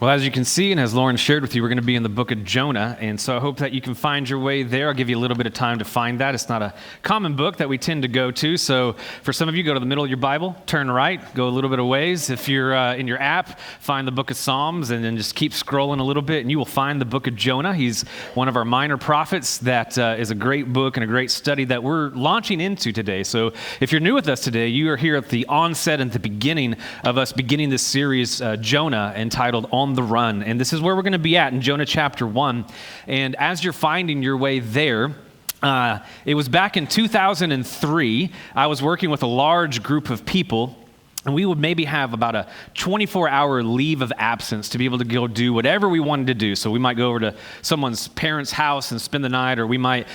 Well, as you can see, and as Lauren shared with you, we're going to be in the book of Jonah, and so I hope that you can find your way there. I'll give you a little bit of time to find that. It's not a common book that we tend to go to, so for some of you, go to the middle of your Bible, turn right, go a little bit of ways. If you're in your app, find the book of Psalms, and then just keep scrolling a little bit, and you will find the book of Jonah. He's one of our minor prophets. That is a great book and a great study that we're launching into today. So if you're new with us today, you are here at the onset and the beginning of us beginning this series, Jonah, entitled On the Run. And this is where we're going to be at in Jonah chapter 1. And as you're finding your way there, it was back in 2003. I was working with a large group of people, and we would maybe have about a 24-hour leave of absence to be able to go do whatever we wanted to do. So we might go over to someone's parents' house and spend the night, or we might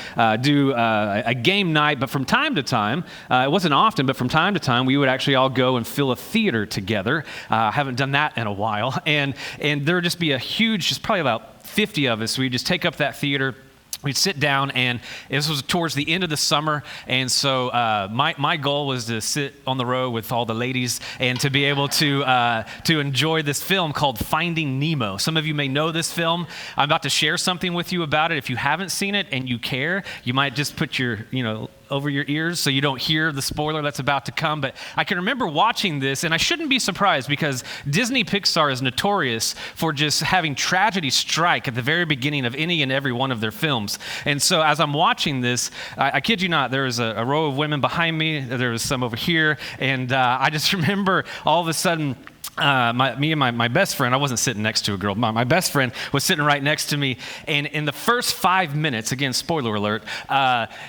do a game night. But from time to time, it wasn't often, but from time to time, we would actually all go and fill a theater together. I haven't done that in a while. And there would just be a huge, just probably about 50 of us. We'd just take up that theater. We'd sit down, and this was towards the end of the summer, and so my goal was to sit on the row with all the ladies and to be able to enjoy this film called Finding Nemo. Some of you may know this film. I'm about to share something with you about it. If you haven't seen it and you care, you might just put your, over your ears so you don't hear the spoiler that's about to come. But I can remember watching this, and I shouldn't be surprised because Disney Pixar is notorious for just having tragedy strike at the very beginning of any and every one of their films. And so as I'm watching this, I kid you not, there was a row of women behind me, there was some over here, and I just remember all of a sudden, my best friend, I wasn't sitting next to a girl, my best friend was sitting right next to me, and in the first 5 minutes, again, spoiler alert,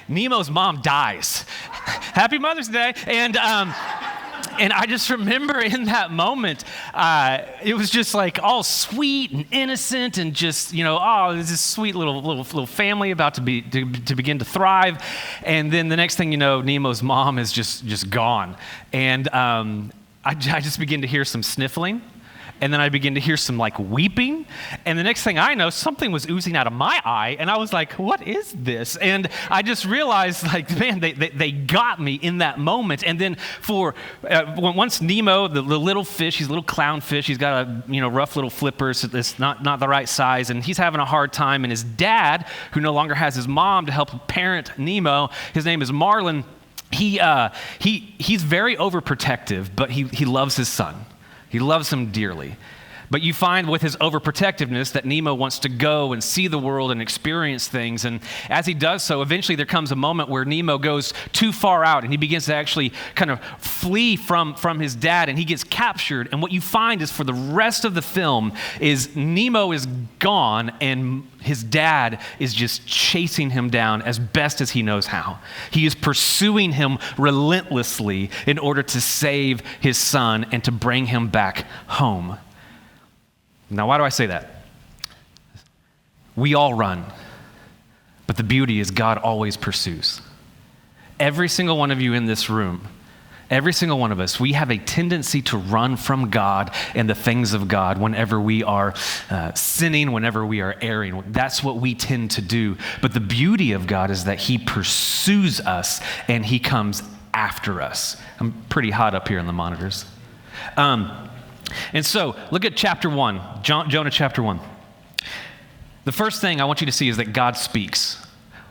Nemo's mom dies. Happy Mother's Day. And I just remember in that moment, it was just like all sweet and innocent and just, there's this sweet little family about to begin to thrive. And then the next thing you know, Nemo's mom is just gone. And I just begin to hear some sniffling, and then I begin to hear some weeping, and the next thing I know, something was oozing out of my eye, and I was like, what is this? And I just realized, man, they got me in that moment. And then once Nemo, the little fish, he's a little clown fish, he's got a rough little flipper, so it's not the right size, and he's having a hard time, and his dad, who no longer has his mom to help parent Nemo, his name is Marlin. He's very overprotective, but he loves his son. He loves him dearly. But you find with his overprotectiveness that Nemo wants to go and see the world and experience things. And as he does so, eventually there comes a moment where Nemo goes too far out and he begins to actually kind of flee from his dad, and he gets captured. And what you find is for the rest of the film is Nemo is gone and his dad is just chasing him down as best as he knows how. He is pursuing him relentlessly in order to save his son and to bring him back home. Now, why do I say that? We all run, but the beauty is God always pursues. Every single one of you in this room, every single one of us, we have a tendency to run from God and the things of God whenever we are sinning, whenever we are erring. That's what we tend to do. But the beauty of God is that He pursues us and He comes after us. I'm pretty hot up here in the monitors. And so, look at chapter 1, Jonah chapter 1. The first thing I want you to see is that God speaks.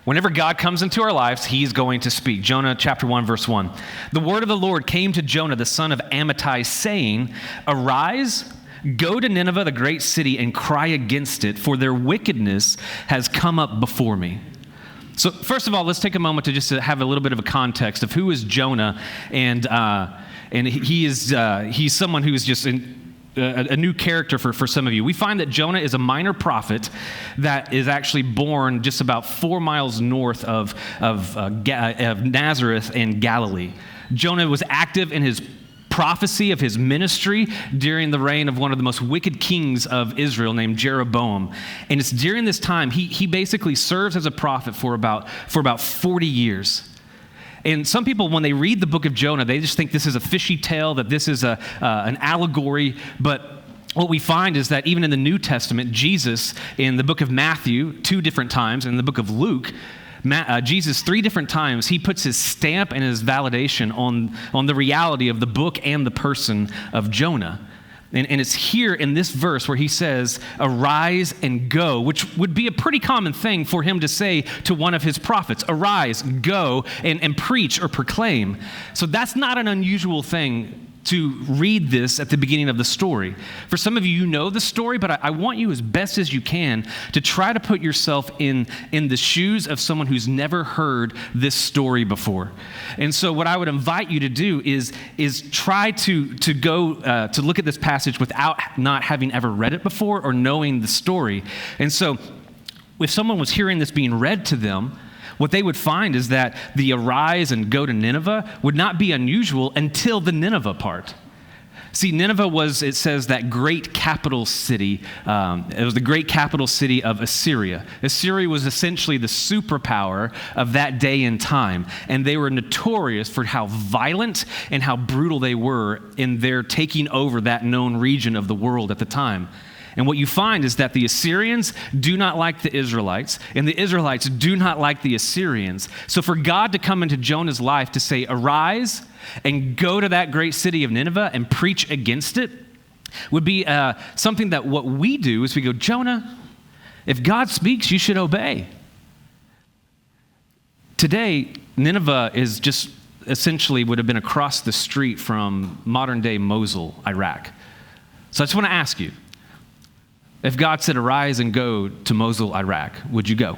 Whenever God comes into our lives, He's going to speak. Jonah chapter 1, verse 1. The word of the Lord came to Jonah, the son of Amittai, saying, "Arise, go to Nineveh, the great city, and cry against it, for their wickedness has come up before me." So, first of all, let's take a moment to just have a little bit of a context of who is Jonah, and he's someone who's just a new character for some of you. We find that Jonah is a minor prophet that is actually born just about 4 miles north of Nazareth in Galilee. Jonah was active in his prophecy of his ministry during the reign of one of the most wicked kings of Israel named Jeroboam. And it's during this time he basically serves as a prophet for about 40 years. And some people, when they read the book of Jonah, they just think this is a fishy tale, that this is an allegory. But what we find is that even in the New Testament, Jesus, in the book of Matthew 2 different times, and in the book of Luke, Jesus 3 different times, he puts his stamp and his validation on the reality of the book and the person of Jonah. And it's here in this verse where he says, arise and go, which would be a pretty common thing for him to say to one of his prophets. Arise, go, and preach or proclaim. So that's not an unusual thing to read this at the beginning of the story. For some of you, you know the story, but I want you as best as you can to try to put yourself in the shoes of someone who's never heard this story before. And so what I would invite you to do is try to go to look at this passage without not having ever read it before or knowing the story. And so if someone was hearing this being read to them, what they would find is that the arise and go to Nineveh would not be unusual until the Nineveh part. See, Nineveh was, it says, that great capital city. It was the great capital city of Assyria. Assyria was essentially the superpower of that day and time, and they were notorious for how violent and how brutal they were in their taking over that known region of the world at the time. And what you find is that the Assyrians do not like the Israelites, and the Israelites do not like the Assyrians. So for God to come into Jonah's life to say, arise and go to that great city of Nineveh and preach against it would be something that what we do is we go, Jonah, if God speaks, you should obey. Today, Nineveh is just essentially would have been across the street from modern-day Mosul, Iraq. So I just want to ask you, if God said, arise and go to Mosul, Iraq, would you go?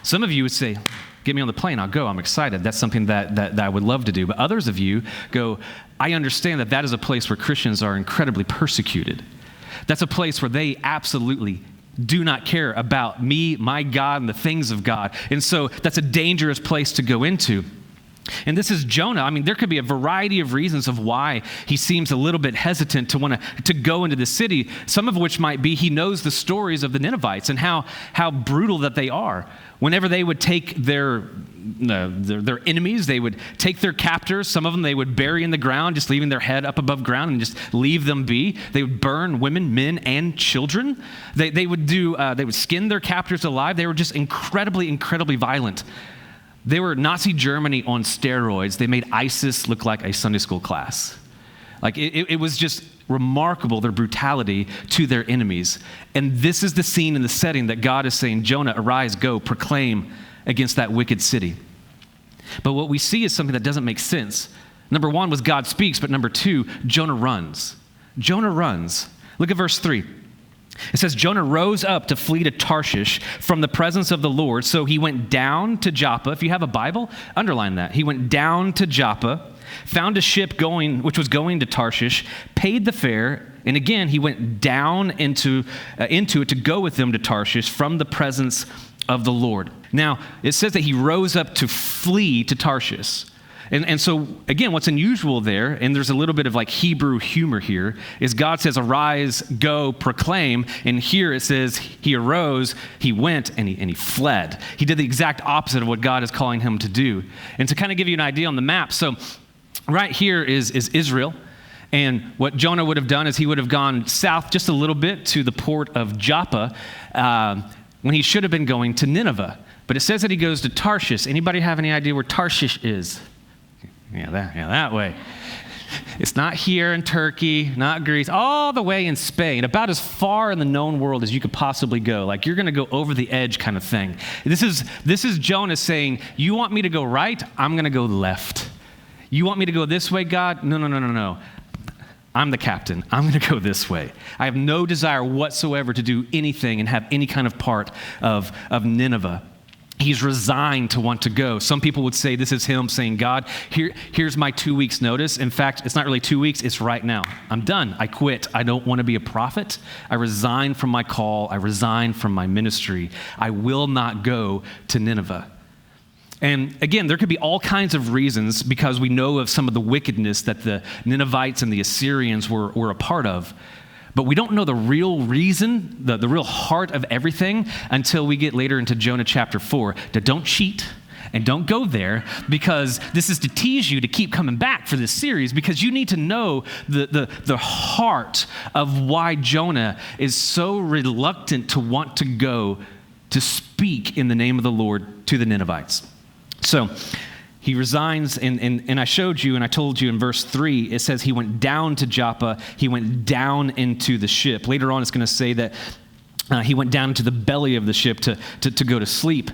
Some of you would say, get me on the plane, I'll go, I'm excited. That's something that I would love to do. But others of you go, I understand that is a place where Christians are incredibly persecuted. That's a place where they absolutely do not care about me, my God, and the things of God. And so that's a dangerous place to go into. And this is Jonah. I mean, there could be a variety of reasons of why he seems a little bit hesitant to want to go into the city, some of which might be he knows the stories of the Ninevites and how brutal that they are. Whenever they would take their enemies, they would take their captors. Some of them they would bury in the ground, just leaving their head up above ground and just leave them be. They would burn women, men, and children. They would skin their captors alive. They were just incredibly, incredibly violent. They were Nazi Germany on steroids. They made ISIS look like a Sunday school class. Like it was just remarkable, their brutality to their enemies. And this is the scene and the setting that God is saying, Jonah, arise, go, proclaim against that wicked city. But what we see is something that doesn't make sense. Number one was God speaks, but number two, Jonah runs. Jonah runs. Look at verse 3. It says, Jonah rose up to flee to Tarshish from the presence of the Lord. So he went down to Joppa. If you have a Bible, underline that. He went down to Joppa, found a ship which was going to Tarshish, paid the fare, and again, he went down into it to go with them to Tarshish from the presence of the Lord. Now, it says that he rose up to flee to Tarshish. And so, again, what's unusual there, and there's a little bit of like Hebrew humor here, is God says, arise, go, proclaim. And here it says he arose, he went, and he fled. He did the exact opposite of what God is calling him to do. And to kind of give you an idea on the map, so right here is Israel. And what Jonah would have done is he would have gone south just a little bit to the port of Joppa when he should have been going to Nineveh. But it says that he goes to Tarshish. Anybody have any idea where Tarshish is? Yeah, that way. It's not here in Turkey, not Greece, all the way in Spain, about as far in the known world as you could possibly go. Like you're going to go over the edge kind of thing. This is Jonah saying, you want me to go right? I'm going to go left. You want me to go this way, God? No. I'm the captain. I'm going to go this way. I have no desire whatsoever to do anything and have any kind of part of Nineveh. He's resigned to want to go. Some people would say this is him saying, God, here's my 2 weeks notice. In fact, it's not really 2 weeks, it's right now. I'm done. I quit. I don't want to be a prophet. I resign from my call. I resign from my ministry. I will not go to Nineveh. And again, there could be all kinds of reasons because we know of some of the wickedness that the Ninevites and the Assyrians were a part of. But we don't know the real reason, the real heart of everything until we get later into Jonah chapter 4. Don't cheat and don't go there because this is to tease you to keep coming back for this series because you need to know the heart of why Jonah is so reluctant to want to go to speak in the name of the Lord to the Ninevites. So He resigns, and I showed you and I told you in verse 3, it says he went down to Joppa, he went down into the ship. Later on, it's going to say that he went down into the belly of the ship to go to sleep.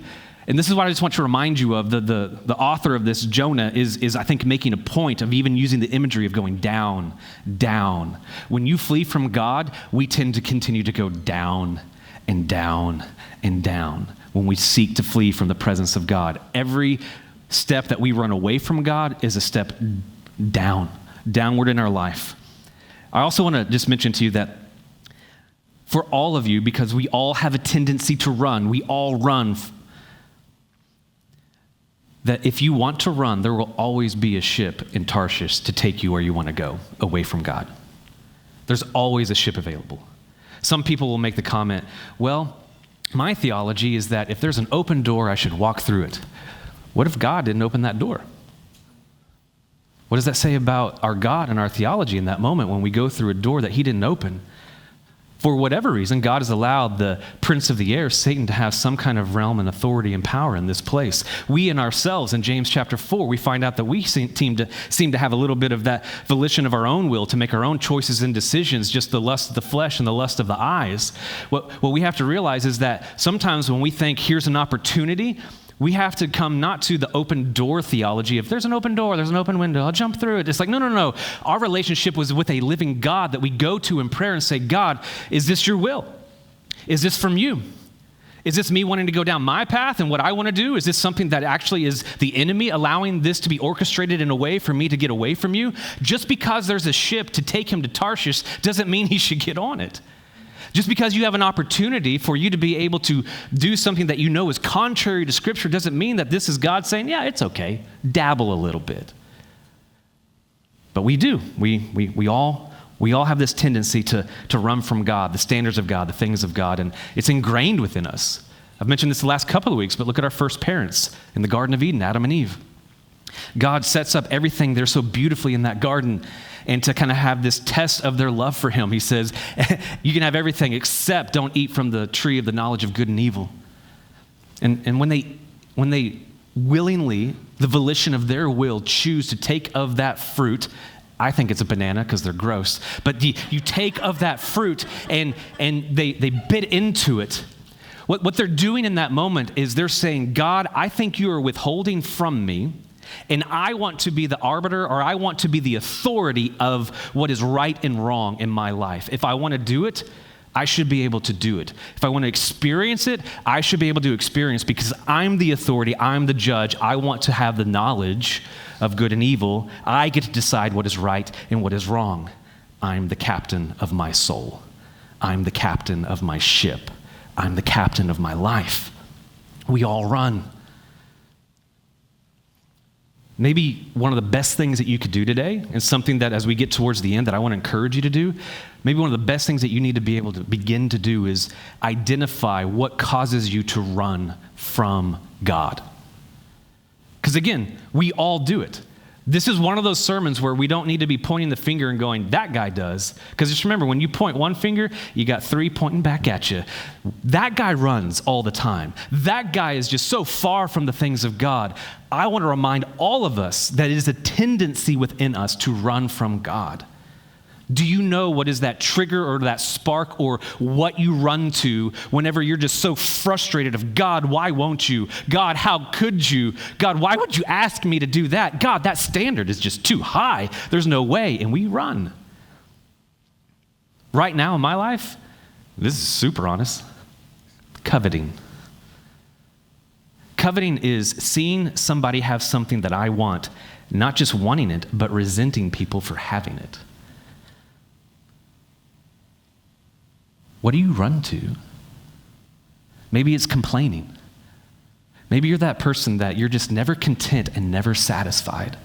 And this is what I just want to remind you of. The author of this, Jonah, is I think making a point of even using the imagery of going down, down. When you flee from God, we tend to continue to go down and down and down when we seek to flee from the presence of God. Every step that we run away from God is a step downward in our life. I also want to just mention to you that for all of you, because we all have a tendency to run, we all run, that if you want to run, there will always be a ship in Tarshish to take you where you want to go, away from God. There's always a ship available. Some people will make the comment, well, my theology is that if there's an open door, I should walk through it. What if God didn't open that door? What does that say about our God and our theology in that moment when we go through a door that he didn't open? For whatever reason, God has allowed the prince of the air, Satan, to have some kind of realm and authority and power in this place. We in ourselves, in James chapter 4, we find out that we seem to have a little bit of that volition of our own will to make our own choices and decisions, just the lust of the flesh and the lust of the eyes. What we have to realize is that sometimes when we think here's an opportunity, we have to come not to the open door theology. If there's an open door, there's an open window, I'll jump through it. It's like, no. Our relationship was with a living God that we go to in prayer and say, God, is this your will? Is this from you? Is this me wanting to go down my path and what I want to do? Is this something that actually is the enemy allowing this to be orchestrated in a way for me to get away from you? Just because there's a ship to take him to Tarshish doesn't mean he should get on it. Just because you have an opportunity for you to be able to do something that you know is contrary to Scripture doesn't mean that this is God saying, yeah, it's okay, dabble a little bit. But we do. We all have this tendency to run from God, the standards of God, the things of God, and it's ingrained within us. I've mentioned this the last couple of weeks, but look at our first parents in the Garden of Eden, Adam and Eve. God sets up everything there so beautifully in that garden, and to kind of have this test of their love for him. He says, you can have everything except don't eat from the tree of the knowledge of good and evil. And when they willingly, the volition of their will, choose to take of that fruit, I think it's a banana because they're gross, but you take of that fruit and they bit into it. What they're doing in that moment is they're saying, God, I think you are withholding from me, and I want to be the arbiter, or I want to be the authority of what is right and wrong in my life. If I want to do it, I should be able to do it. If I want to experience it, I should be able to experience, because I'm the authority, I'm the judge. I want to have the knowledge of good and evil. I get to decide what is right and what is wrong. I'm the captain of my soul. I'm the captain of my ship. I'm the captain of my life. We all run. Maybe one of the best things that you could do today, and something that as we get towards the end that I want to encourage you to do, maybe one of the best things that you need to be able to begin to do is identify what causes you to run from God. Because again, we all do it. This is one of those sermons where we don't need to be pointing the finger and going, that guy does. Because just remember, when you point one finger, you got three pointing back at you. That guy runs all the time. That guy is just so far from the things of God. I want to remind all of us that it is a tendency within us to run from God. Do you know what is that trigger or that spark or what you run to whenever you're just so frustrated of, God, why won't you? God, how could you? God, why would you ask me to do that? God, that standard is just too high. There's no way. And we run. Right now in my life, this is super honest, coveting. Coveting is seeing somebody have something that I want, not just wanting it, but resenting people for having it. What do you run to? Maybe it's complaining. Maybe you're that person that you're just never content and never satisfied.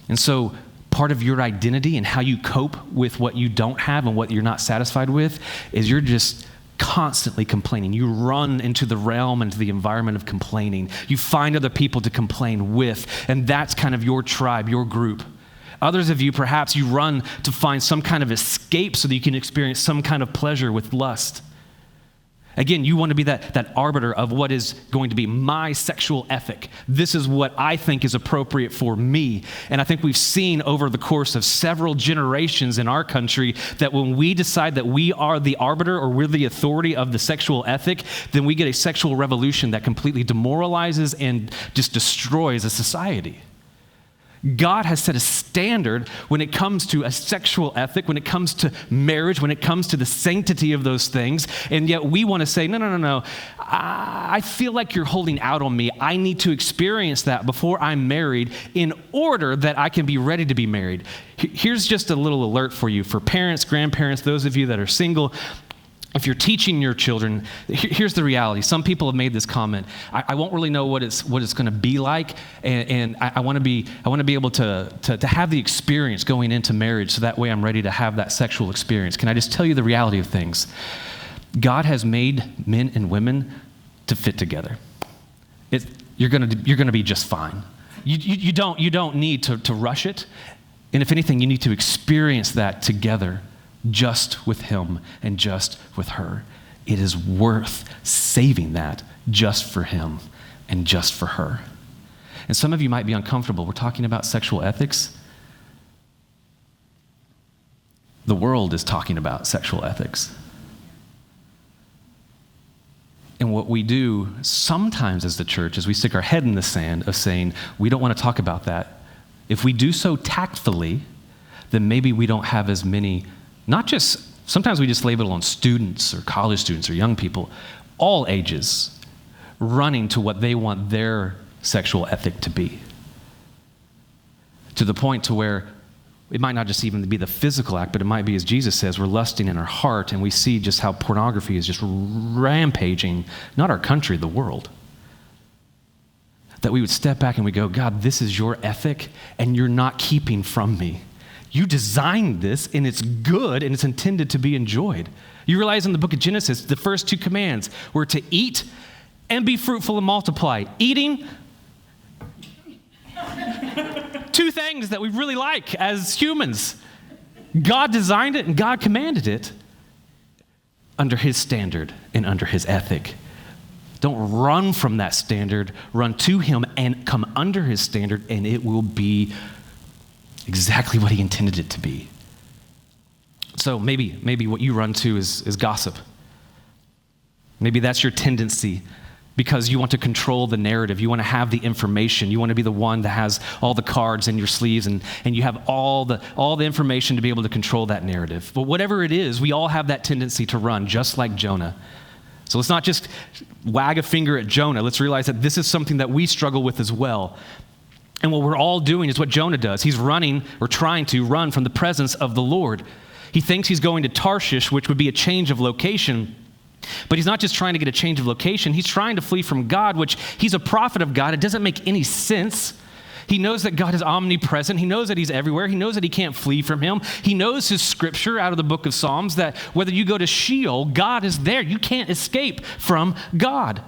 And so part of your identity and how you cope with what you don't have and what you're not satisfied with is you're just constantly complaining. You run into the realm, into the environment of complaining. You find other people to complain with, and that's kind of your tribe, your group. Others of you, perhaps you run to find some kind of escape so that you can experience some kind of pleasure with lust. Again, you want to be that arbiter of what is going to be my sexual ethic. This is what I think is appropriate for me. And I think we've seen over the course of several generations in our country that when we decide that we are the arbiter or we're the authority of the sexual ethic, then we get a sexual revolution that completely demoralizes and just destroys a society. God has set a standard when it comes to a sexual ethic, when it comes to marriage, when it comes to the sanctity of those things, and yet we want to say, no. I feel like you're holding out on me. I need to experience that before I'm married in order that I can be ready to be married. Here's just a little alert for you, for parents, grandparents, those of you that are single. If you're teaching your children, here's the reality. Some people have made this comment. I won't really know what it's going to be like, and I want to be able to have the experience going into marriage, so that way I'm ready to have that sexual experience. Can I just tell you the reality of things? God has made men and women to fit together. You're going to be just fine. You don't need to rush it, and if anything, you need to experience that together. Just with him and just with her. It is worth saving that just for him and just for her. And some of you might be uncomfortable. We're talking about sexual ethics. The world is talking about sexual ethics. And what we do sometimes as the church is we stick our head in the sand of saying, we don't want to talk about that. If we do so tactfully, then maybe we don't have as many. Not just, sometimes we just label it on students or college students or young people, all ages, running to what they want their sexual ethic to be. To the point to where it might not just even be the physical act, but it might be, as Jesus says, we're lusting in our heart, and we see just how pornography is just rampaging, not our country, the world. That we would step back and we go, God, this is your ethic, and you're not keeping from me. You designed this, and it's good, and it's intended to be enjoyed. You realize in the book of Genesis, the first two commands were to eat and be fruitful and multiply. Eating, two things that we really like as humans. God designed it, and God commanded it under his standard and under his ethic. Don't run from that standard. Run to him and come under his standard, and it will be exactly what he intended it to be. So maybe what you run to is gossip. Maybe that's your tendency because you want to control the narrative. You want to have the information. You want to be the one that has all the cards in your sleeves, and you have all the information to be able to control that narrative. But whatever it is, we all have that tendency to run, just like Jonah. So let's not just wag a finger at Jonah. Let's realize that this is something that we struggle with as well. And what we're all doing is what Jonah does. He's running, or trying to run, from the presence of the Lord. He thinks he's going to Tarshish, which would be a change of location. But he's not just trying to get a change of location. He's trying to flee from God, which he's a prophet of God. It doesn't make any sense. He knows that God is omnipresent. He knows that he's everywhere. He knows that he can't flee from him. He knows his scripture out of the book of Psalms that whether you go to Sheol, God is there. You can't escape from God.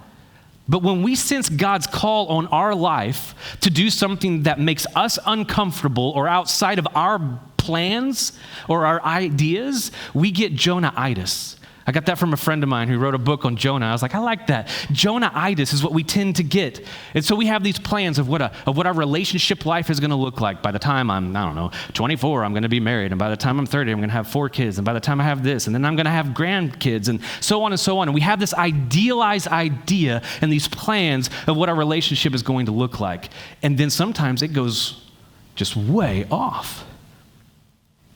But when we sense God's call on our life to do something that makes us uncomfortable or outside of our plans or our ideas, we get Jonah-itis. I got that from a friend of mine who wrote a book on Jonah. I was like, I like that. Jonah-itis is what we tend to get. And so we have these plans of what our relationship life is going to look like. By the time I'm, 24, I'm going to be married. And by the time I'm 30, I'm going to have 4 kids. And by the time I have this, and then I'm going to have grandkids, and so on and so on. And we have this idealized idea and these plans of what our relationship is going to look like. And then sometimes it goes just way off.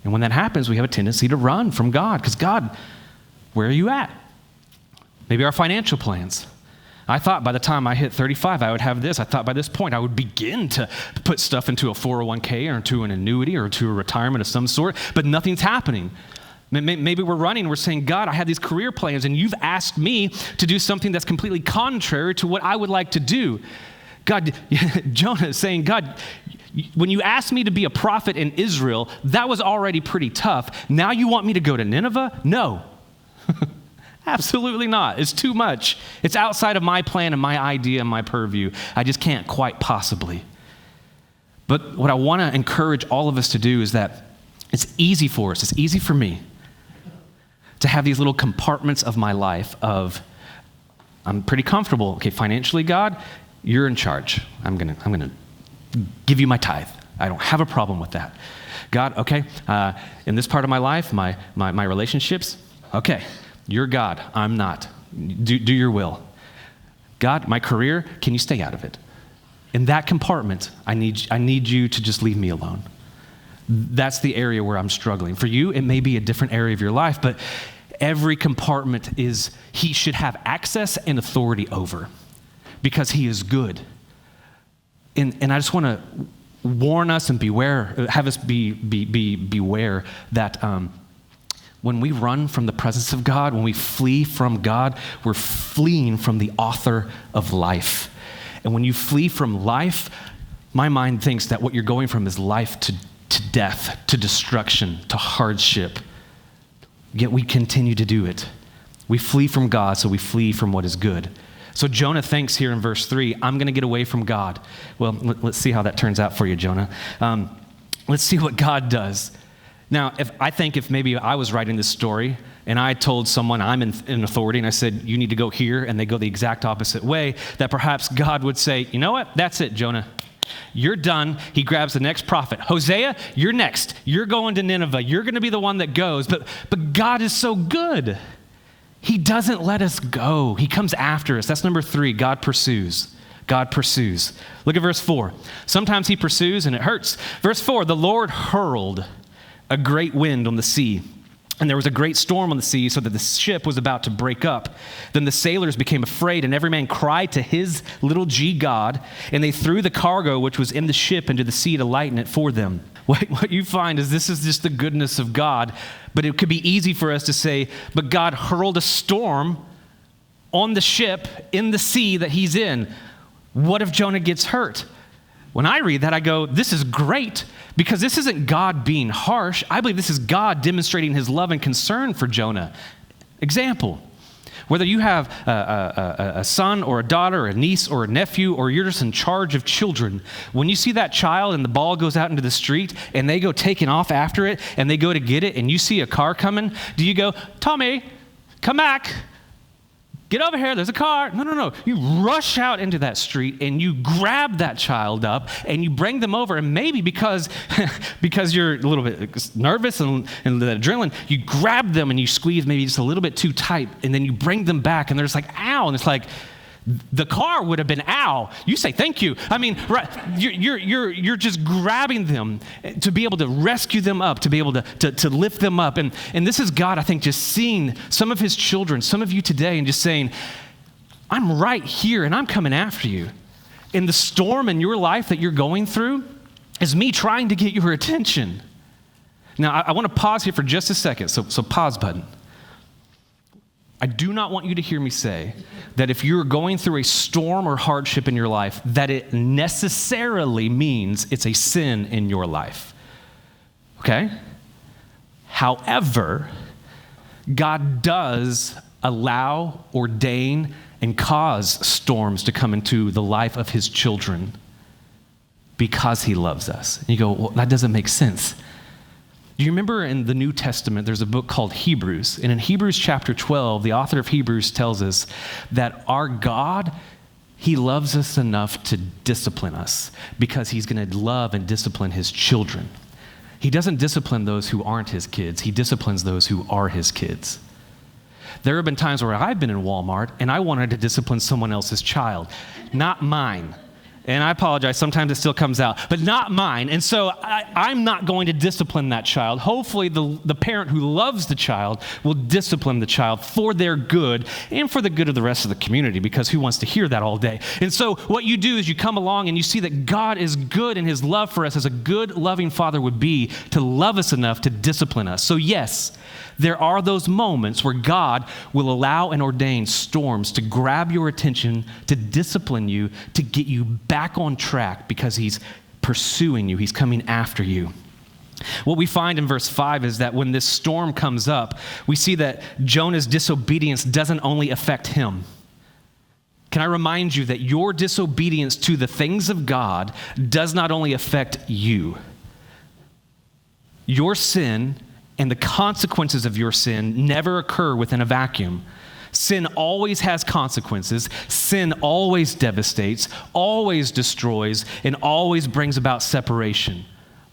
And when that happens, we have a tendency to run from God. Because God, where are you at? Maybe our financial plans. I thought by the time I hit 35, I would have this. I thought by this point, I would begin to put stuff into a 401k or into an annuity or into a retirement of some sort, but nothing's happening. Maybe we're running, we're saying, God, I have these career plans, and you've asked me to do something that's completely contrary to what I would like to do. God, Jonah is saying, God, when you asked me to be a prophet in Israel, that was already pretty tough. Now you want me to go to Nineveh? No. Absolutely not. It's too much. It's outside of my plan and my idea and my purview. I just can't quite possibly. But what I want to encourage all of us to do is that it's easy for us, it's easy for me to have these little compartments of my life of I'm pretty comfortable. Okay, financially, God, you're in charge. I'm gonna give you my tithe. I don't have a problem with that. God, okay, in this part of my life, my relationships, okay, you're God, I'm not. Do your will. God, my career, can you stay out of it? In that compartment, I need you to just leave me alone. That's the area where I'm struggling. For you, it may be a different area of your life, but every compartment he should have access and authority over because he is good. And I just want to warn us and have us beware that when we run from the presence of God, when we flee from God, we're fleeing from the author of life. And when you flee from life, my mind thinks that what you're going from is life to death, to destruction, to hardship. Yet we continue to do it. We flee from God, so we flee from what is good. So Jonah thinks here in verse 3, I'm going to get away from God. Well, let's see how that turns out for you, Jonah. Let's see what God does. Now, if maybe I was writing this story and I told someone I'm in authority and I said, you need to go here, and they go the exact opposite way, that perhaps God would say, you know what? That's it, Jonah. You're done. He grabs the next prophet. Hosea, you're next. You're going to Nineveh. You're going to be the one that goes. But God is so good. He doesn't let us go. He comes after us. That's number 3. God pursues. God pursues. Look at verse 4. Sometimes he pursues and it hurts. Verse 4, the Lord hurled a great wind on the sea, and there was a great storm on the sea, so that the ship was about to break up. Then the sailors became afraid, and every man cried to his little g god, and they threw the cargo which was in the ship into the sea to lighten it for them. What you find is this is just the goodness of God, but it could be easy for us to say, but God hurled a storm on the ship in the sea that he's in. What if Jonah gets hurt? When I read that, I go, this is great, because this isn't God being harsh. I believe this is God demonstrating his love and concern for Jonah. Example, whether you have a son or a daughter or a niece or a nephew, or you're just in charge of children, when you see that child and the ball goes out into the street and they go taking off after it and they go to get it and you see a car coming, do you go, Tommy, come back? Get over here, there's a car. No. You rush out into that street and you grab that child up and you bring them over. And maybe because you're a little bit nervous and the adrenaline, you grab them and you squeeze maybe just a little bit too tight, and then you bring them back and they're just like, ow. And it's like, the car would have been ow. You say thank you. I mean, right, you're just grabbing them to be able to rescue them up, to be able to lift them up. And this is God, I think, just seeing some of his children, some of you today, and just saying, I'm right here and I'm coming after you. And the storm in your life that you're going through is me trying to get your attention. Now, I want to pause here for just a second. So pause button. I do not want you to hear me say that if you're going through a storm or hardship in your life, that it necessarily means it's a sin in your life. Okay? However, God does allow, ordain, and cause storms to come into the life of his children because he loves us. And you go, well, that doesn't make sense. Do you remember in the New Testament, there's a book called Hebrews, and in Hebrews chapter 12, the author of Hebrews tells us that our God, he loves us enough to discipline us because he's going to love and discipline his children. He doesn't discipline those who aren't his kids. He disciplines those who are his kids. There have been times where I've been in Walmart and I wanted to discipline someone else's child, not mine. And I apologize, sometimes it still comes out, but not mine. And so I'm not going to discipline that child. Hopefully the parent who loves the child will discipline the child for their good and for the good of the rest of the community, because who wants to hear that all day? And so what you do is you come along and you see that God is good, and his love for us as a good, loving father would be to love us enough to discipline us. So yes, there are those moments where God will allow and ordain storms to grab your attention, to discipline you, to get you back on track because he's pursuing you. He's coming after you. What we find in verse 5 is that when this storm comes up, we see that Jonah's disobedience doesn't only affect him. Can I remind you that your disobedience to the things of God does not only affect you? Your sin and the consequences of your sin never occur within a vacuum. Sin always has consequences. Sin always devastates, always destroys, and always brings about separation.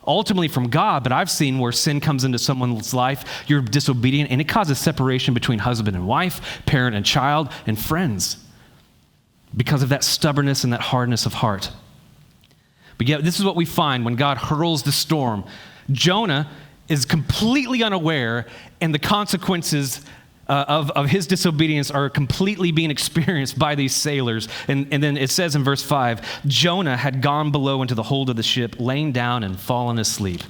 Ultimately from God, but I've seen where sin comes into someone's life, you're disobedient, and it causes separation between husband and wife, parent and child, and friends because of that stubbornness and that hardness of heart. But yet, this is what we find when God hurls the storm. Jonah is completely unaware, and the consequences of his disobedience are completely being experienced by these sailors. And then it says in verse 5, Jonah had gone below into the hold of the ship, lain down and fallen asleep.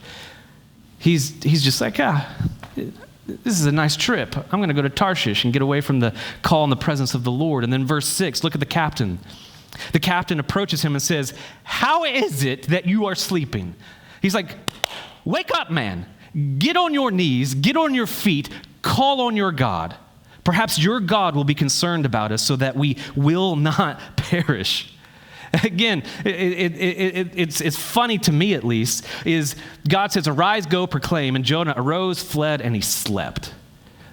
He's just like, this is a nice trip. I'm going to go to Tarshish and get away from the call and the presence of the Lord. And then verse 6, look at the captain. The captain approaches him and says, how is it that you are sleeping? He's like, wake up, man. Get on your knees, get on your feet, call on your God. Perhaps your God will be concerned about us so that we will not perish. Again, it's funny to me at least, is God says, arise, go, proclaim, and Jonah arose, fled, and he slept.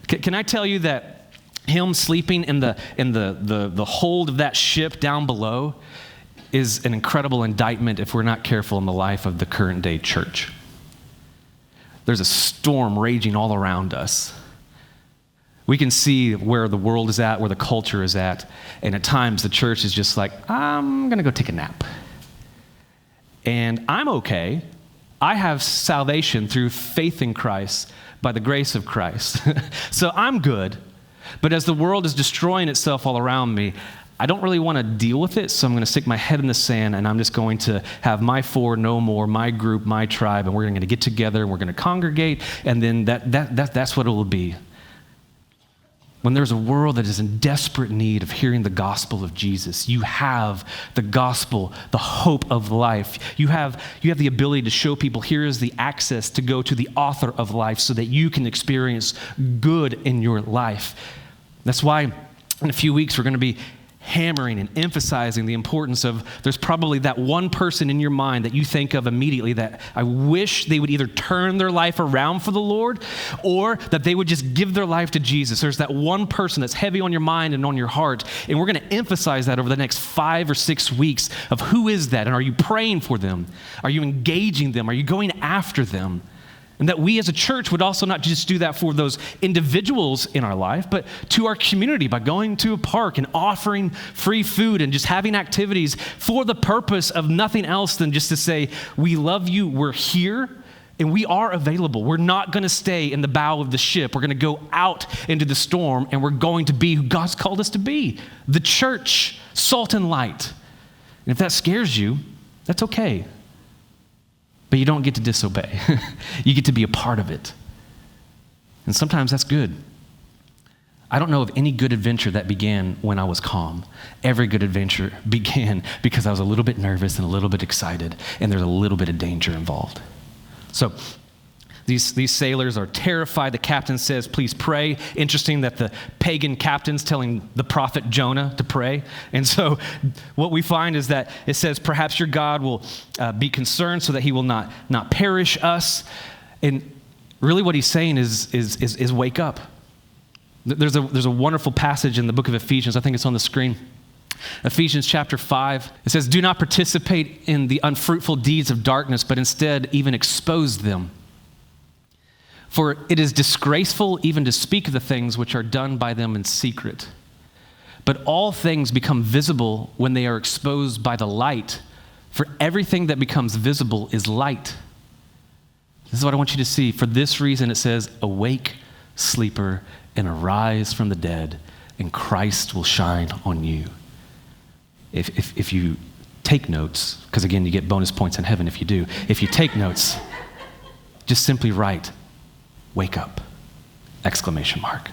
Can I tell you that him sleeping in the hold of that ship down below is an incredible indictment if we're not careful in the life of the current day church. There's a storm raging all around us. We can see where the world is at, where the culture is at, and at times the church is just like, I'm going to go take a nap. And I'm okay. I have salvation through faith in Christ by the grace of Christ. So I'm good. But as the world is destroying itself all around me, I don't really want to deal with it, so I'm going to stick my head in the sand, and I'm just going to have my four, no more, my group, my tribe, and we're going to get together, and we're going to congregate, and then that's what it will be. When there's a world that is in desperate need of hearing the gospel of Jesus, you have the gospel, the hope of life. You have the ability to show people here is the access to go to the author of life so that you can experience good in your life. That's why in a few weeks we're going to be hammering and emphasizing the importance of, there's probably that one person in your mind that you think of immediately that I wish they would either turn their life around for the Lord or that they would just give their life to Jesus. There's that one person that's heavy on your mind and on your heart, and we're going to emphasize that over the next 5 or 6 weeks of who is that, and are you praying for them? Are you engaging them? Are you going after them? And that we as a church would also not just do that for those individuals in our life, but to our community by going to a park and offering free food and just having activities for the purpose of nothing else than just to say, we love you, we're here, and we are available. We're not going to stay in the bow of the ship. We're going to go out into the storm, and we're going to be who God's called us to be, the church, salt and light. And if that scares you, that's okay. But you don't get to disobey. You get to be a part of it. And sometimes that's good. I don't know of any good adventure that began when I was calm. Every good adventure began because I was a little bit nervous and a little bit excited, and there's a little bit of danger involved. So these sailors are terrified. The captain says, please pray. Interesting that the pagan captain's telling the prophet Jonah to pray. And so what we find is that it says, perhaps your God will be concerned so that he will not perish us. And really what he's saying is wake up. There's a wonderful passage in the book of Ephesians. I think it's on the screen. Ephesians chapter 5. It says, do not participate in the unfruitful deeds of darkness, but instead even expose them. For it is disgraceful even to speak of the things which are done by them in secret. But all things become visible when they are exposed by the light. For everything that becomes visible is light. This is what I want you to see. For this reason it says, awake, sleeper, and arise from the dead, and Christ will shine on you. If you take notes, because again, you get bonus points in heaven if you do. If you take notes, just simply write, wake up, exclamation mark.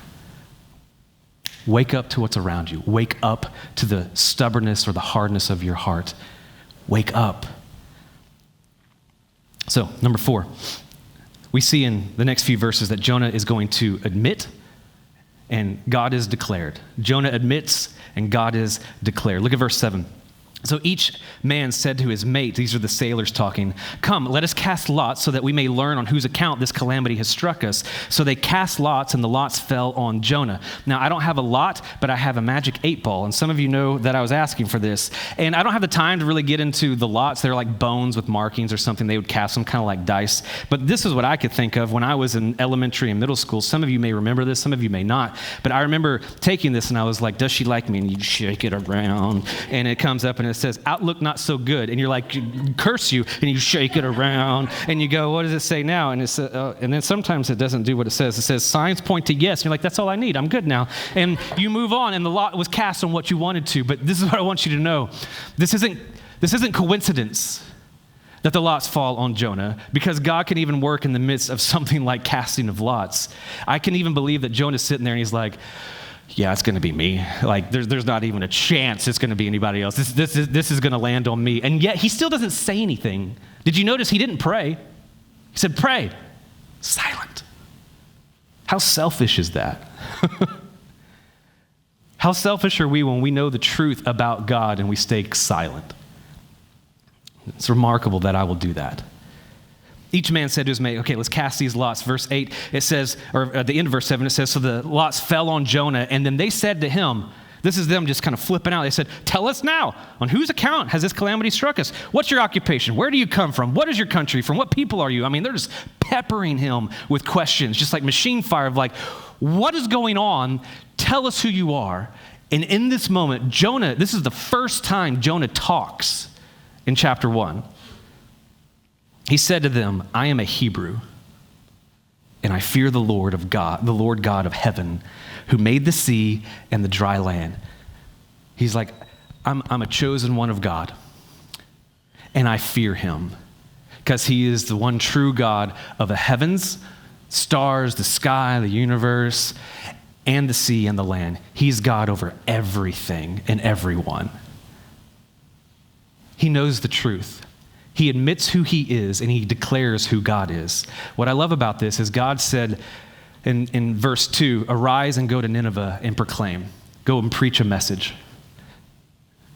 Wake up to what's around you. Wake up to the stubbornness or the hardness of your heart. Wake up. So, number 4, we see in the next few verses that Jonah is going to admit and God is declared. Jonah admits and God is declared. Look at verse 7. So each man said to his mate, these are the sailors talking, "Come, let us cast lots so that we may learn on whose account this calamity has struck us." So they cast lots, and the lots fell on Jonah. Now, I don't have a lot, but I have a magic 8-ball, and some of you know that I was asking for this. And I don't have the time to really get into the lots. They're like bones with markings or something. They would cast them kind of like dice. But this is what I could think of when I was in elementary and middle school. Some of you may remember this, some of you may not. But I remember taking this, and I was like, "Does she like me?" And you shake it around, and it comes up, and it says, "Outlook not so good." And you're like, "Curse you," and you shake it around, and you go, "What does it say now?" And it's and then sometimes it doesn't do what it says. It says, "Signs point to yes." And you're like, "That's all I need. I'm good now." And you move on, and the lot was cast on what you wanted to. But this is what I want you to know. This isn't coincidence that the lots fall on Jonah, because God can even work in the midst of something like casting of lots. I can even believe that Jonah's sitting there, and he's like, "Yeah, it's going to be me. Like, there's not even a chance it's going to be anybody else. This is going to land on me." And yet he still doesn't say anything. Did you notice he didn't pray? He said, "Pray." Silent. How selfish is that? How selfish are we when we know the truth about God and we stay silent? It's remarkable that I will do that. Each man said to his mate, "Okay, let's cast these lots." Verse 8, it says, or at the end of verse 7, it says, "So the lots fell on Jonah, and then they said to him," this is them just kind of flipping out. They said, "Tell us now, on whose account has this calamity struck us? What's your occupation? Where do you come from? What is your country? From what people are you?" I mean, they're just peppering him with questions, just like machine fire of like, "What is going on? Tell us who you are." And in this moment, Jonah, this is the first time Jonah talks in chapter 1. He said to them, "I am a Hebrew, and I fear the Lord God of heaven, who made the sea and the dry land." He's like, I'm a chosen one of God, and I fear him, because he is the one true God of the heavens, stars, the sky, the universe, and the sea and the land. He's God over everything and everyone. He knows the truth. He admits who he is, and he declares who God is. What I love about this is God said in verse 2, "Arise and go to Nineveh and proclaim." Go and preach a message.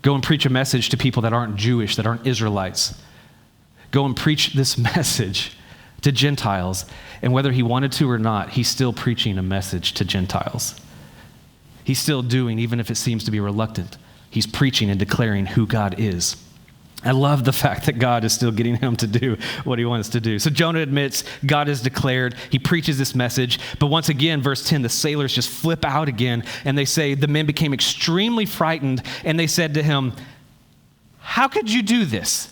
Go and preach a message to people that aren't Jewish, that aren't Israelites. Go and preach this message to Gentiles. And whether he wanted to or not, he's still preaching a message to Gentiles. He's still doing, even if it seems to be reluctant. He's preaching and declaring who God is. I love the fact that God is still getting him to do what he wants to do. So Jonah admits, God has declared, he preaches this message. But once again, verse 10, the sailors just flip out again, and they say, the men became extremely frightened, and they said to him, "How could you do this?"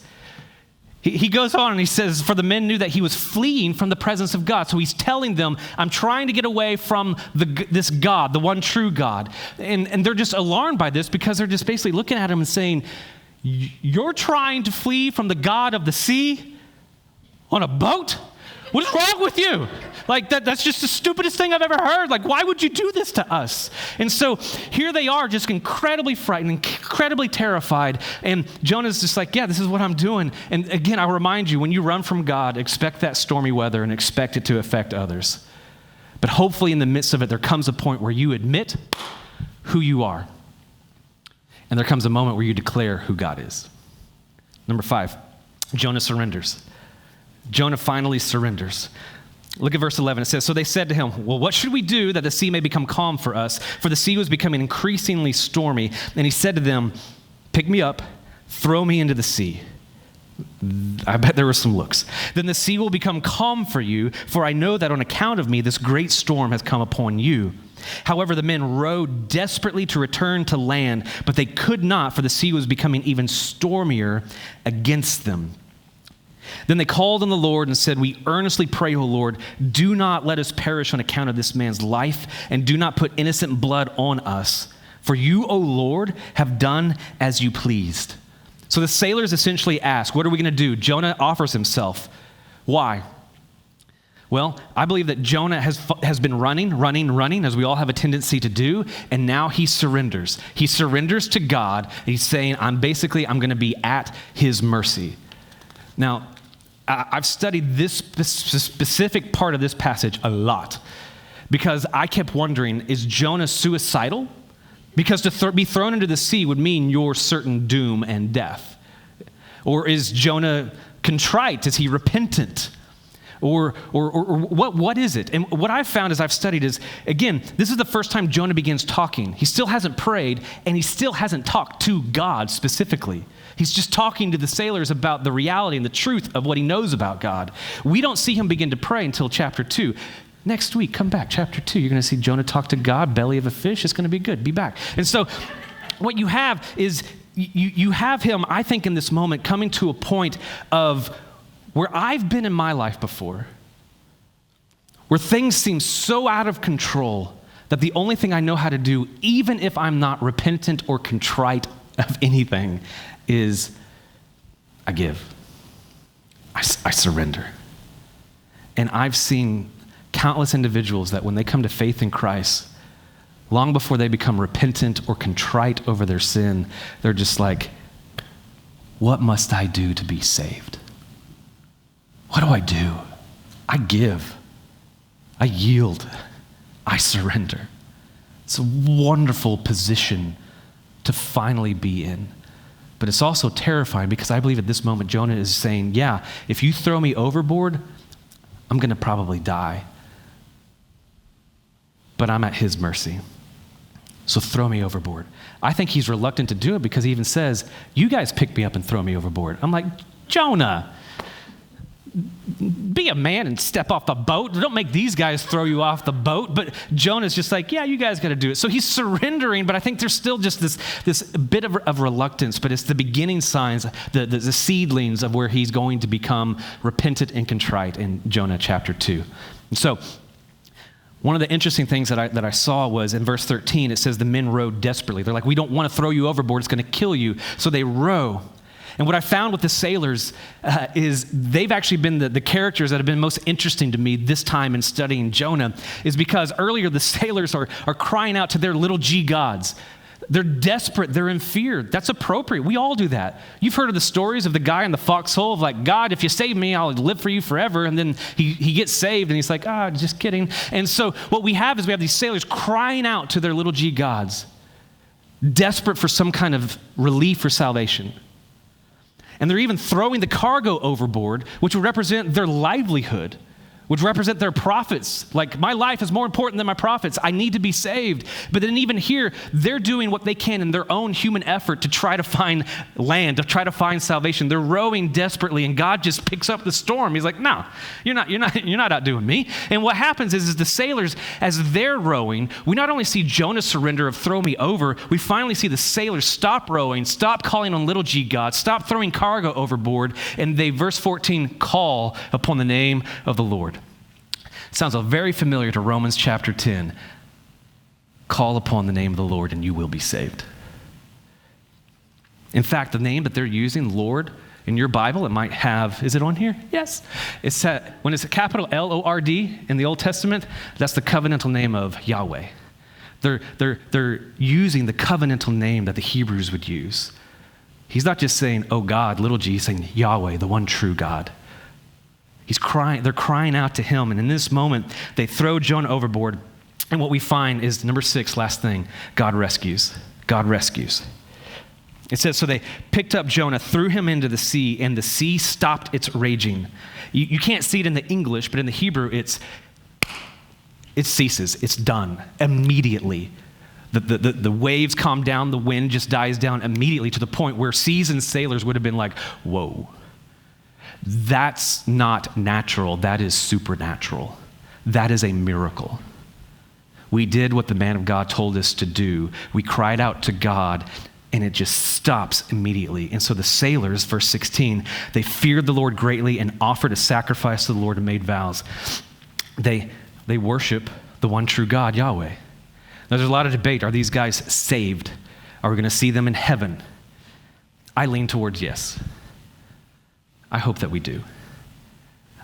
He goes on and he says, "For the men knew that he was fleeing from the presence of God." So he's telling them, "I'm trying to get away from this God, the one true God." And they're just alarmed by this, because they're just basically looking at him and saying, "You're trying to flee from the God of the sea on a boat? What is wrong with you? Like, that's just the stupidest thing I've ever heard. Like, why would you do this to us?" And so here they are, just incredibly frightened, incredibly terrified. And Jonah's just like, "Yeah, this is what I'm doing." And again, I'll remind you, when you run from God, expect that stormy weather and expect it to affect others. But hopefully in the midst of it, there comes a point where you admit who you are. And there comes a moment where you declare who God is. Number 5, Jonah surrenders. Jonah finally surrenders. Look at verse 11. It says, "So they said to him, 'Well, what should we do that the sea may become calm for us?' For the sea was becoming increasingly stormy. And he said to them, 'Pick me up, throw me into the sea.' I bet there were some looks. 'Then the sea will become calm for you, for I know that on account of me this great storm has come upon you.' However, the men rowed desperately to return to land, but they could not, for the sea was becoming even stormier against them. Then they called on the Lord and said, 'We earnestly pray, O Lord, do not let us perish on account of this man's life, and do not put innocent blood on us. For you, O Lord, have done as you pleased.'" So the sailors essentially ask, what are we going to do? Jonah offers himself. Why? Well, I believe that Jonah has been running, as we all have a tendency to do, and now he surrenders. He surrenders to God. He's saying, I'm going to be at his mercy. Now, I've studied this specific part of this passage a lot, because I kept wondering, is Jonah suicidal? Because to be thrown into the sea would mean your certain doom and death. Or is Jonah contrite? Is he repentant? Or what is it? And what I've found as I've studied is, again, this is the first time Jonah begins talking. He still hasn't prayed, and he still hasn't talked to God specifically. He's just talking to the sailors about the reality and the truth of what he knows about God. We don't see him begin to pray until chapter 2. Next week, come back, chapter 2. You're going to see Jonah talk to God, belly of a fish. It's going to be good. Be back. And so what you have is you have him, I think, in this moment coming to a point of where I've been in my life before, where things seem so out of control that the only thing I know how to do, even if I'm not repentant or contrite of anything, is I give. I surrender. And I've seen countless individuals that when they come to faith in Christ, long before they become repentant or contrite over their sin, they're just like, what must I do to be saved? What do I do? I give. I yield. I surrender. It's a wonderful position to finally be in. But it's also terrifying because I believe at this moment Jonah is saying, yeah, if you throw me overboard, I'm going to probably die. But I'm at his mercy. So throw me overboard. I think he's reluctant to do it because he even says, you guys pick me up and throw me overboard. I'm like, Jonah, be a man and step off the boat. Don't make these guys throw you off the boat. But Jonah's just like, yeah, you guys got to do it. So he's surrendering, but I think there's still just this bit of reluctance, but it's the beginning signs, the seedlings of where he's going to become repentant and contrite in Jonah chapter 2. And so one of the interesting things that I saw was in verse 13, it says the men rowed desperately. They're like, we don't want to throw you overboard. It's going to kill you. So they row. And what I found with the sailors is they've actually been the characters that have been most interesting to me this time in studying Jonah, is because earlier the sailors are crying out to their little g gods. They're desperate. They're in fear. That's appropriate. We all do that. You've heard of the stories of the guy in the foxhole of like, God, if you save me, I'll live for you forever. And then he gets saved and he's like, just kidding. And so what we have is we have these sailors crying out to their little g gods, desperate for some kind of relief or salvation. And they're even throwing the cargo overboard, which would represent their livelihood, which represent their profits. Like, my life is more important than my profits. I need to be saved. But then even here, they're doing what they can in their own human effort to try to find land, to try to find salvation. They're rowing desperately, and God just picks up the storm. He's like, no, you're not outdoing me. And what happens is the sailors, as they're rowing, we not only see Jonah's surrender of throw me over, we finally see the sailors stop rowing, stop calling on little g God, stop throwing cargo overboard, and they, verse 14, call upon the name of the Lord. Sounds very familiar to Romans chapter 10. Call upon the name of the Lord and you will be saved. In fact, the name that they're using, Lord, in your Bible, it might have, is it on here? Yes. When it's a capital L-O-R-D in the Old Testament, that's the covenantal name of Yahweh. They're using the covenantal name that the Hebrews would use. He's not just saying, oh God, little g, he's saying Yahweh, the one true God. They're crying out to him. And in this moment, they throw Jonah overboard. And what we find is number 6, last thing, God rescues. God rescues. It says, so they picked up Jonah, threw him into the sea, and the sea stopped its raging. You can't see it in the English, but in the Hebrew, it ceases. It's done immediately. The waves calm down. The wind just dies down immediately to the point where seasoned sailors would have been like, whoa. That's not natural. That is supernatural. That is a miracle. We did what the man of God told us to do. We cried out to God, and it just stops immediately. And so the sailors, verse 16, they feared the Lord greatly and offered a sacrifice to the Lord and made vows. They worship the one true God, Yahweh. Now, there's a lot of debate. Are these guys saved? Are we going to see them in heaven? I lean towards yes. I hope that we do.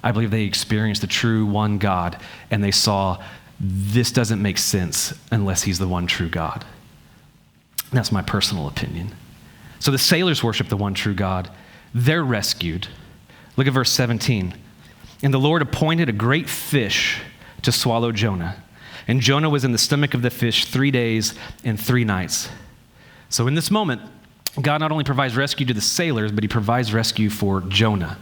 I believe they experienced the true one God, and they saw this doesn't make sense unless he's the one true God. That's my personal opinion. So the sailors worship the one true God. They're rescued. Look at verse 17. And the Lord appointed a great fish to swallow Jonah. And Jonah was in the stomach of the fish 3 days and 3 nights. So in this moment, God not only provides rescue to the sailors, but he provides rescue for Jonah.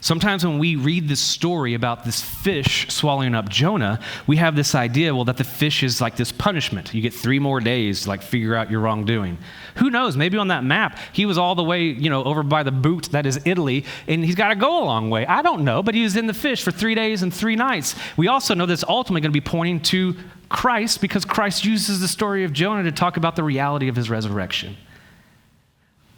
Sometimes when we read this story about this fish swallowing up Jonah, we have this idea, well, that the fish is like this punishment. You get 3 more days to figure out your wrongdoing. Who knows? Maybe on that map, he was all the way, over by the boot that is Italy, and he's got to go a long way. I don't know, but he was in the fish for 3 days and 3 nights. We also know that's ultimately going to be pointing to Christ, because Christ uses the story of Jonah to talk about the reality of his resurrection.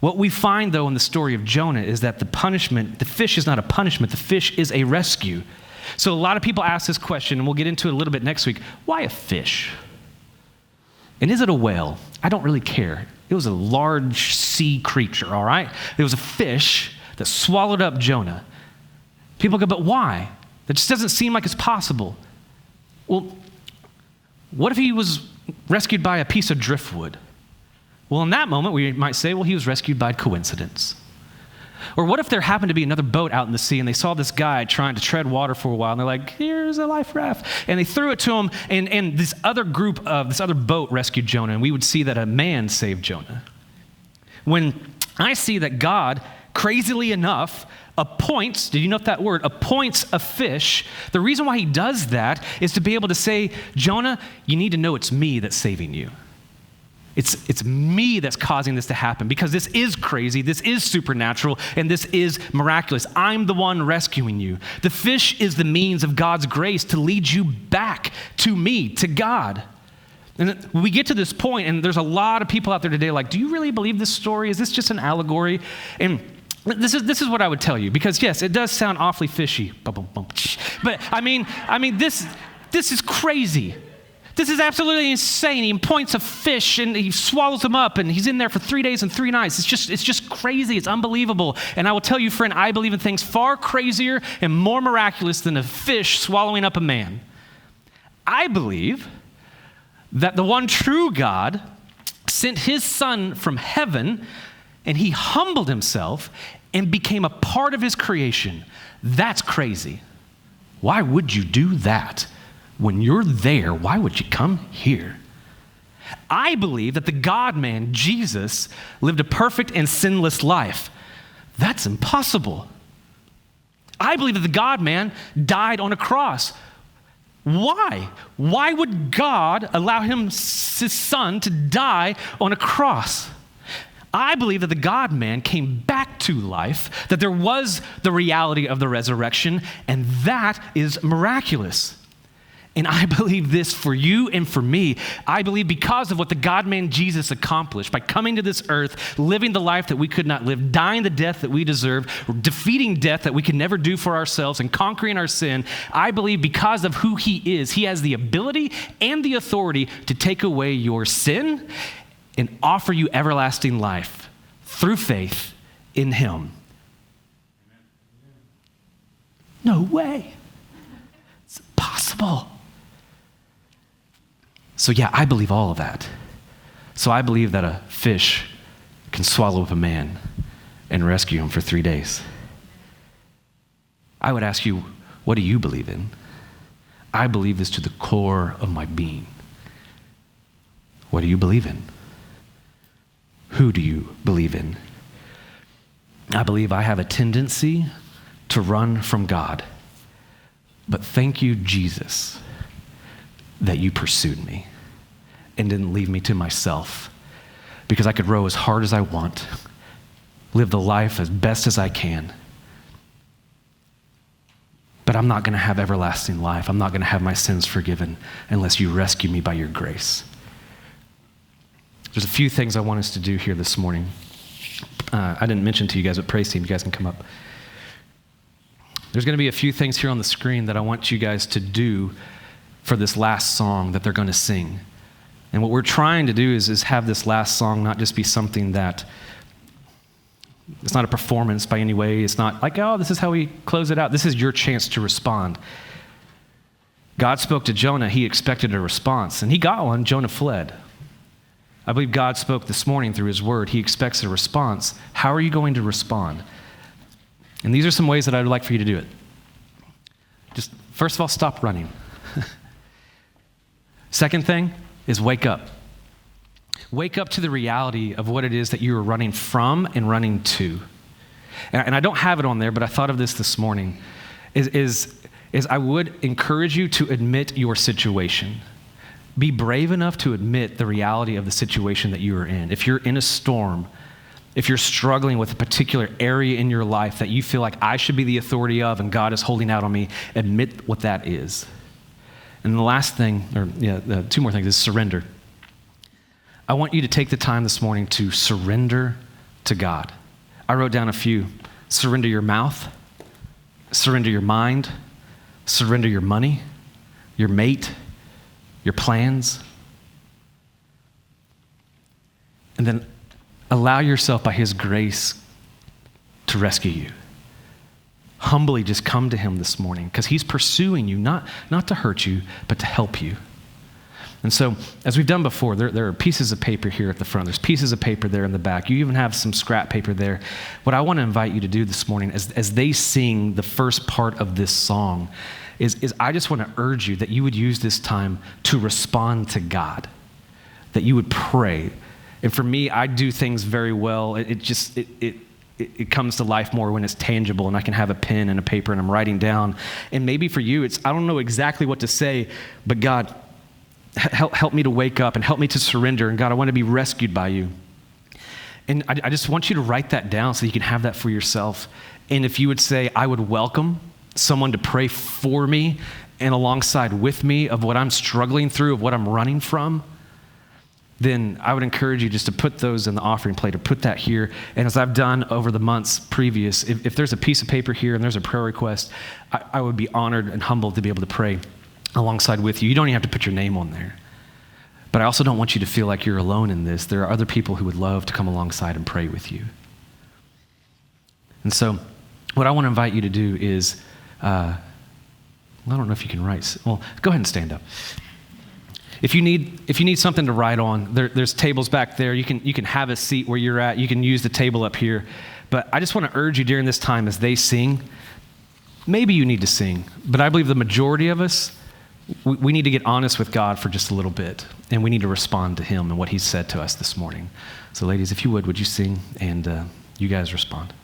What we find, though, in the story of Jonah is that the fish is not a punishment, the fish is a rescue. So a lot of people ask this question, and we'll get into it a little bit next week. Why a fish? And is it a whale? I don't really care. It was a large sea creature, all right? It was a fish that swallowed up Jonah. People go, but why? That just doesn't seem like it's possible. Well, what if he was rescued by a piece of driftwood? Well, in that moment, we might say, well, he was rescued by coincidence. Or what if there happened to be another boat out in the sea and they saw this guy trying to tread water for a while and they're like, here's a life raft. And they threw it to him and this other boat rescued Jonah, and we would see that a man saved Jonah. When I see that God, crazily enough, appoints, did you know that word, appoints a fish, the reason why he does that is to be able to say, Jonah, you need to know it's me that's saving you. It's me that's causing this to happen, because this is crazy, this is supernatural, and this is miraculous. I'm the one rescuing you. The fish is the means of God's grace to lead you back to me, to God. And we get to this point, and there's a lot of people out there today like, do you really believe this story? Is this just an allegory? And this is what I would tell you, because yes, it does sound awfully fishy. But I mean, this is crazy. This is absolutely insane. He points a fish and he swallows him up, and he's in there for 3 days and 3 nights. It's just crazy. It's unbelievable. And I will tell you, friend, I believe in things far crazier and more miraculous than a fish swallowing up a man. I believe that the one true God sent his son from heaven, and he humbled himself and became a part of his creation. That's crazy. Why would you do that? When you're there, why would you come here? I believe that the God-man, Jesus, lived a perfect and sinless life. That's impossible. I believe that the God-man died on a cross. Why? Why would God allow his son to die on a cross? I believe that the God-man came back to life, that there was the reality of the resurrection, and that is miraculous. And I believe this for you and for me. I believe because of what the God-man Jesus accomplished by coming to this earth, living the life that we could not live, dying the death that we deserve, defeating death that we could never do for ourselves, and conquering our sin, I believe because of who he is, he has the ability and the authority to take away your sin and offer you everlasting life through faith in him. No way. It's impossible. So yeah, I believe all of that. So I believe that a fish can swallow up a man and rescue him for 3 days. I would ask you, what do you believe in? I believe this to the core of my being. What do you believe in? Who do you believe in? I believe I have a tendency to run from God. But thank you, Jesus, that you pursued me and didn't leave me to myself, because I could row as hard as I want, live the life as best as I can, but I'm not going to have everlasting life. I'm not going to have my sins forgiven unless you rescue me by your grace. There's a few things I want us to do here this morning. I didn't mention to you guys, but praise team, you guys can come up. There's going to be a few things here on the screen that I want you guys to do for this last song that they're going to sing. And what we're trying to do is have this last song not just be something that, it's not a performance by any way. It's not like, oh, this is how we close it out. This is your chance to respond. God spoke to Jonah. He expected a response, and he got one. Jonah fled. I believe God spoke this morning through his word. He expects a response. How are you going to respond? And these are some ways that I would like for you to do it. Just, first of all, stop running. Second thing is wake up. Wake up to the reality of what it is that you are running from and running to. And I don't have it on there, but I thought of this morning, is I would encourage you to admit your situation. Be brave enough to admit the reality of the situation that you are in. If you're in a storm, if you're struggling with a particular area in your life that you feel like I should be the authority of and God is holding out on me, admit what that is. And the last thing, two more things, is surrender. I want you to take the time this morning to surrender to God. I wrote down a few. Surrender your mouth, surrender your mind, surrender your money, your mate, your plans. And then allow yourself by his grace to rescue you. Humbly just come to him this morning because he's pursuing you, not to hurt you, but to help you. And so, as we've done before, there are pieces of paper here at the front. There's pieces of paper there in the back. You even have some scrap paper there. What I want to invite you to do this morning as they sing the first part of this song is I just want to urge you that you would use this time to respond to God, that you would pray. And for me, I do things very well. It comes to life more when it's tangible and I can have a pen and a paper and I'm writing down. And maybe for you, I don't know exactly what to say, but God, help me to wake up and help me to surrender. And God, I want to be rescued by you. And I just want you to write that down so you can have that for yourself. And if you would say, I would welcome someone to pray for me and alongside with me of what I'm struggling through, of what I'm running from, then I would encourage you just to put those in the offering plate or put that here. And as I've done over the months previous, if there's a piece of paper here and there's a prayer request, I would be honored and humbled to be able to pray alongside with you. You don't even have to put your name on there. But I also don't want you to feel like you're alone in this. There are other people who would love to come alongside and pray with you. And so what I want to invite you to do is, I don't know if you can write. Well, go ahead and stand up. If you need something to write on, there's tables back there. You can have a seat where you're at. You can use the table up here. But I just want to urge you during this time as they sing, maybe you need to sing, but I believe the majority of us, we need to get honest with God for just a little bit, and we need to respond to him and what he's said to us this morning. So ladies, if you would you sing, and you guys respond.